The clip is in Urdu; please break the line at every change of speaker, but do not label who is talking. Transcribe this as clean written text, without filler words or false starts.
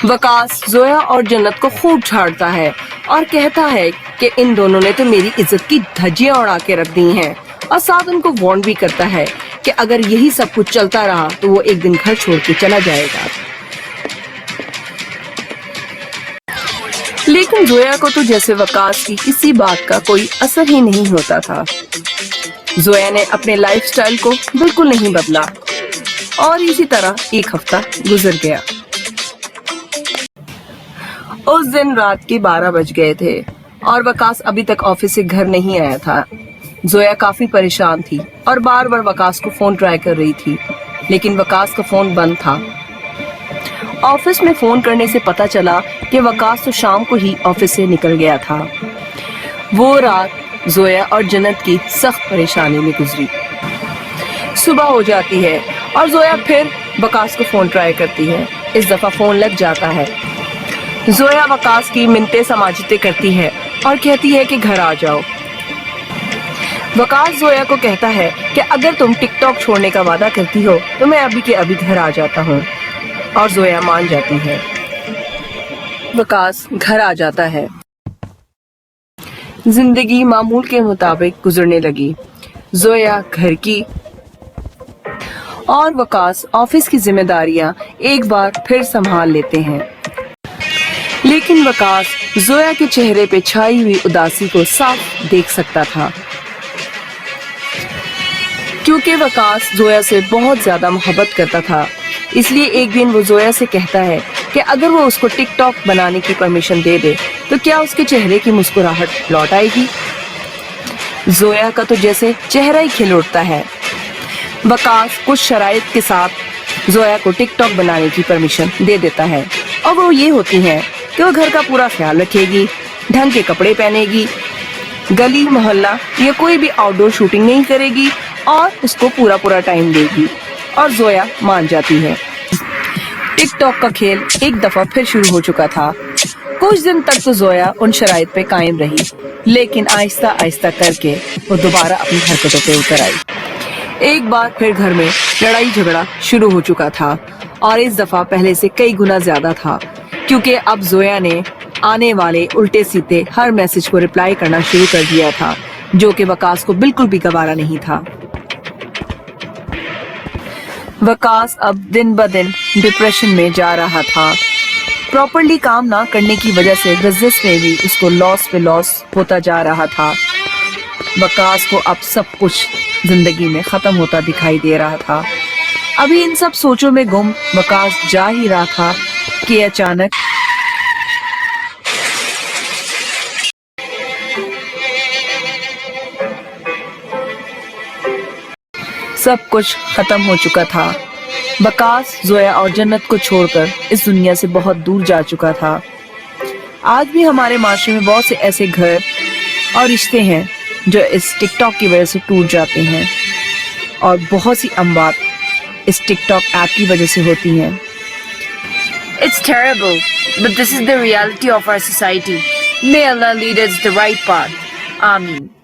وقاص زویا اور جنت کو خوب جھاڑتا ہے اور کہتا ہے کہ ان دونوں نے تو میری عزت کی دھجیاں اڑا کے رکھ دی ہیں، اور ساتھ ان کو وارن بھی کرتا ہے کہ اگر یہی سب کچھ چلتا رہا تو وہ ایک دن گھر چھوڑ کے چلا جائے گا۔ لیکن زویا کو تو جیسے وقاص کی کسی بات کا کوئی اثر ہی نہیں ہوتا تھا۔ زویا نے اپنے لائف سٹائل کو بالکل نہیں بدلا اور اسی طرح ایک ہفتہ گزر گیا۔ اس دن رات کے 12 بج گئے تھے اور وقاص ابھی تک آفس سے گھر نہیں آیا تھا۔ زویا کافی پریشان تھی اور بار بار وقاص کو فون ٹرائی کر رہی تھی، لیکن وقاص کا فون بند تھا۔ آفس میں فون کرنے سے پتا چلا کہ وقاص تو شام کو ہی آفس سے نکل گیا تھا۔ وہ رات زویا اور جنت کی سخت پریشانی میں گزری۔ صبح ہو جاتی ہے اور زویا پھر وقاص کو فون ٹرائی کرتی ہے۔ اس دفعہ فون لگ جاتا ہے۔ زویا وقاص کی منتیں سماجتیں کرتی ہے اور کہتی ہے کہ گھر آ جاؤ۔ وقاص زویا کو کہتا ہے کہ اگر تم ٹک ٹاک چھوڑنے کا وعدہ کرتی ہو تو میں ابھی کے ابھی گھر آ جاتا ہوں، اور زویا مان جاتی ہے۔ وقاص گھر آ جاتا ہے۔ زندگی معمول کے مطابق گزرنے لگی۔ زویا گھر کی اور وقاص آفس کی ذمہ داریاں ایک بار پھر سنبھال لیتے ہیں۔ لیکن وقاص زویا کے چہرے پہ چھائی ہوئی اداسی کو صاف دیکھ سکتا تھا، کیونکہ وقاص زویا سے بہت زیادہ محبت کرتا تھا۔ اس لیے ایک دن وہ زویا سے کہتا ہے کہ اگر وہ اس کو ٹک ٹاک بنانے کی پرمیشن دے دے تو کیا اس کے چہرے کی مسکراہٹ لوٹ آئے گی۔ زویا کا تو جیسے چہرہ ہی کھل اٹھتا ہے۔ وقاص کچھ شرائط کے ساتھ زویا کو ٹک ٹاک بنانے کی پرمیشن دے دیتا ہے، اور وہ یہ ہوتی ہیں کہ وہ گھر کا پورا خیال رکھے گی، ڈھنگ کے کپڑے پہنے گی، گلی محلہ یا کوئی بھی آؤٹ ڈور شوٹنگ نہیں کرے گی، اور اس کو پورا ٹائم دے گی، اور زویا مان جاتی ہے۔ ٹک ٹاک کا کھیل ایک دفعہ پھر شروع ہو چکا تھا۔ کچھ دن تک تو زویا ان شرائط پہ قائم رہی، لیکن آہستہ آہستہ کر کے وہ دوبارہ اپنی حرکتوں پہ اتر آئی۔ ایک بار پھر گھر میں لڑائی جھگڑا شروع ہو چکا تھا، اور اس دفعہ پہلے سے کئی گنا زیادہ تھا، کیونکہ اب زویا نے آنے والے الٹے سیدھے ہر میسج کو رپلائی کرنا شروع کر دیا تھا، جو کہ وقاص کو بالکل بھی گوارا نہیں تھا۔ وقاص اب دن بدن ڈپریشن میں جا رہا تھا۔ پراپرلی کام نہ کرنے کی وجہ سے بزنس میں بھی اس کو لاس پہ لاس ہوتا جا رہا تھا۔ وقاص کو اب سب کچھ زندگی میں ختم ہوتا دکھائی دے رہا تھا۔ ابھی ان سب سوچوں میں گم وقاص جا ہی رہا تھا کہ اچانک سب کچھ ختم ہو چکا تھا۔ وقاص زویا اور جنت کو چھوڑ کر اس دنیا سے بہت دور جا چکا تھا۔ آج بھی ہمارے معاشرے میں بہت سے ایسے گھر اور رشتے ہیں جو اس ٹک ٹاک کی وجہ سے ٹوٹ جاتے ہیں، اور بہت سی اموات اس ٹک ٹاک ایپ کی وجہ سے ہوتی ہیں۔
It's terrible, but this is the reality of our society. May Allah lead us the right path. Ameen.